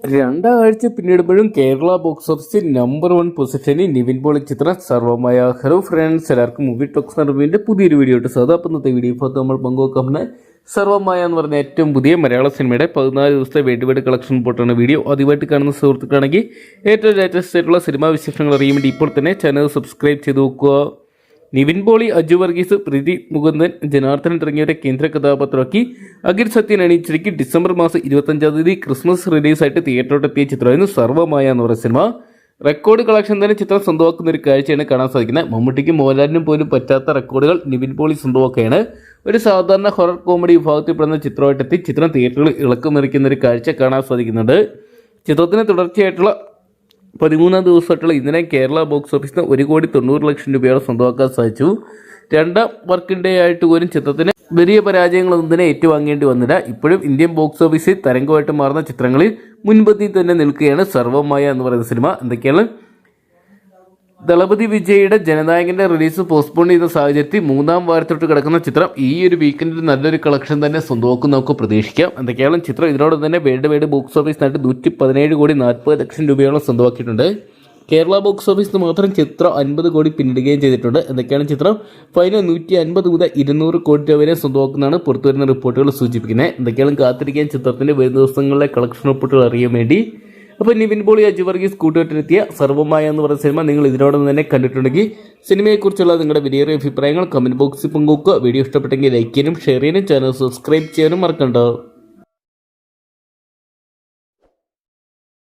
രണ്ടാഴ്ച പിന്നിടുമ്പോഴും കേരള ബോക്സ് ഓഫീസിൽ നമ്പർ 1 പൊസിഷനിൽ നിവിൻ പോളി ചിത്രം സർവമായ. ഹലോ ഫ്രണ്ട്സ്, എല്ലാവർക്കും മൂവി ടോക്സ് റിവ്യൂവിന്റെ പുതിയൊരു വീഡിയോ ഇട്ട് സാധാരണ ഇന്നത്തെ വീഡിയോ ഇപ്പോൾ നമ്മൾ പങ്കുവെക്കുന്ന സർവമായ എന്ന് പറഞ്ഞ ഏറ്റവും പുതിയ മലയാള സിനിമയുടെ 14 ദിവസത്തെ വേണ്ടുവേട് കളക്ഷൻ റിപ്പോർട്ടാണ്. വീഡിയോ ആദ്യമായിട്ട് കാണുന്ന സുഹൃത്തുക്കാണെങ്കിൽ ഏറ്റവും ലേറ്റസ്റ്റ് ആയിട്ടുള്ള സിനിമാ വിശേഷങ്ങൾ അറിയാൻ വേണ്ടി ഇപ്പോൾ തന്നെ ചാനൽ സബ്സ്ക്രൈബ് ചെയ്ത് നോക്കുക. നിവിൻ പോളി, അജു വർഗീസ്, പ്രീതി മുകുന്ദൻ, ജനാർദ്ദനൻ തുടങ്ങിയവരെ കേന്ദ്ര കഥാപാത്രമാക്കി അഖിൽ സത്യൻ അണിയിച്ചിരിക്കി ഡിസംബർ മാസം 25-ാം തീയതി ക്രിസ്മസ് റിലീസായിട്ട് തിയേറ്ററിലെത്തിയ ചിത്രമായിരുന്നു സർവമായ എന്ന് പറയുന്ന സിനിമ. റെക്കോർഡ് കളക്ഷൻ തന്നെ ചിത്രം സ്വന്തമാക്കുന്ന ഒരു കാഴ്ചയാണ് കാണാൻ സാധിക്കുന്നത്. മമ്മൂട്ടിക്കും മോഹൻലാലിനും പോലും പറ്റാത്ത റെക്കോർഡുകൾ നിവിൻ പോളി സ്വന്തമാക്കുകയാണ്. ഒരു സാധാരണ ഹൊറർ കോമഡി വിഭാഗത്തിൽപ്പെടുന്ന ചിത്രമായിട്ടെത്തി ചിത്രം തിയേറ്ററുകളിൽ ഇളക്കമറിക്കുന്ന ഒരു കാഴ്ച കാണാൻ സാധിക്കുന്നുണ്ട്. ചിത്രത്തിന് തുടർച്ചയായിട്ടുള്ള 13-ാം ദിവസമായിട്ടുള്ള ഇന്നലെ കേരള ബോക്സ് ഓഫീസിന് 1,90,00,000 രൂപയോളം സ്വന്തമാക്കാൻ സാധിച്ചു. രണ്ടാം വർക്കിംഗ് ഡേ ആയിട്ട് പോലും ചിത്രത്തിന് വലിയ പരാജയങ്ങളൊന്നും തന്നെ ഏറ്റുവാങ്ങേണ്ടി വന്നില്ല. ഇപ്പോഴും ഇന്ത്യൻ ബോക്സ് ഓഫീസിൽ തരംഗമായിട്ട് മാറുന്ന ചിത്രങ്ങളിൽ മുൻപന്തിയിൽ തന്നെ നിൽക്കുകയാണ് സർവമായ എന്ന് പറയുന്ന സിനിമ. എന്തൊക്കെയാണ്? ദളപതി വിജയുടെ ജനനായകന്റെ റിലീസ് പോസ്റ്റ്പോൺ ചെയ്ത സാഹചര്യത്തിൽ 3-ാം വാരത്തോട്ട് കിടക്കുന്ന ചിത്രം ഈ ഒരു വീക്കെൻഡിൽ നല്ലൊരു കളക്ഷൻ തന്നെ സ്വന്തമാക്കും നമുക്ക് പ്രതീക്ഷിക്കാം. എന്തൊക്കെയാണ് ചിത്രം ഇതിനോടൊപ്പം തന്നെ വേൾഡ് ബോക്സ് ഓഫീസിനായിട്ട് 117,40,00,000 രൂപയോളം സ്വന്തമാക്കിയിട്ടുണ്ട്. കേരള ബോക്സ് ഓഫീസിന് മാത്രം ചിത്രം 50 കോടി പിന്നിടുകയും ചെയ്തിട്ടുണ്ട്. എന്തൊക്കെയാണ് ചിത്രം ഫൈനൽ 150 മുതൽ 200 കോടി രൂപ വരെ സ്വന്തമാക്കുന്നതാണ് പുറത്തുവരുന്ന റിപ്പോർട്ടുകൾ സൂചിപ്പിക്കുന്നത്. എന്തൊക്കെയാണ് കാത്തിരിക്കാൻ ചിത്രത്തിന്റെ വരും ദിവസങ്ങളിലെ കളക്ഷൻ റിപ്പോർട്ടുകൾ അറിയാൻ വേണ്ടി. അപ്പോൾ നിവിൻ പോളി, അജു വർഗീസ് കൂട്ടുകെട്ടിലെത്തിയ സർവമായ എന്ന് പറയുന്ന സിനിമ നിങ്ങൾ ഇതിനോടൊപ്പം തന്നെ കണ്ടിട്ടുണ്ടെങ്കിൽ സിനിമയെക്കുറിച്ചുള്ള നിങ്ങളുടെ വലിയ അഭിപ്രായങ്ങൾ കമന്റ് ബോക്സിൽ പങ്കുവെക്കുക. വീഡിയോ ഇഷ്ടപ്പെട്ടെങ്കിൽ ലൈക്ക് ചെയ്യാനും ഷെയർ ചെയ്യാനും ചാനൽ സബ്സ്ക്രൈബ് ചെയ്യാനും മറക്കണ്ട.